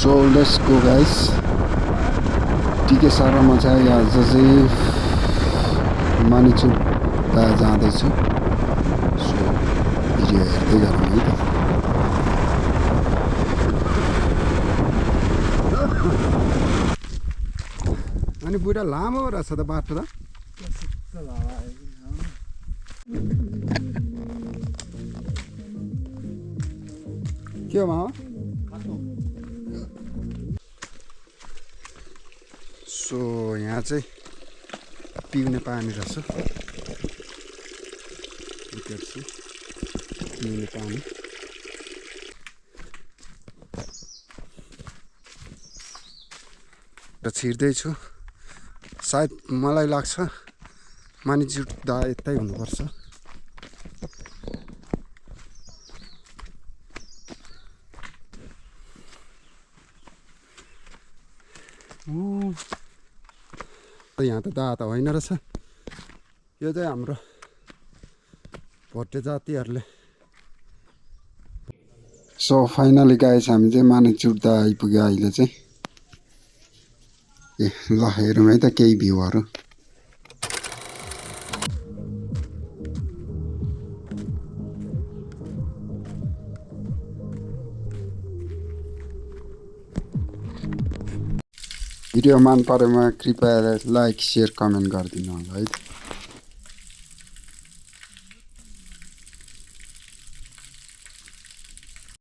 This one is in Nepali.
So let's go guys. टिके सारामा चाहिँ आज चाहिँ मानिचुक जाँदैछु. सो भिडियो हेर्दै गरौँ है त. अनि बुढा लामो रहेछ त बाटो त. के हो मामा? सो यहाँ चाहिँ पिउने पानी रहेछ. पिउने पानी. र छिर्दैछु. सायद मलाई लाग्छ मानिजुट्दा यतै हुनुपर्छ. यहाँ त दाहा त होइन रहेछ. यो चाहिँ हाम्रो भोटे जातिहरूले. सो फाइनली गाइस हामी चाहिँ मानिजुट्दा आइपुग्यो अहिले चाहिँ. ए ल हेरौँ है त केही भ्यूहरू. भिडियो मन परेमा कृपया लाइक शेयर कमेन्ट गरिदिनु होला है.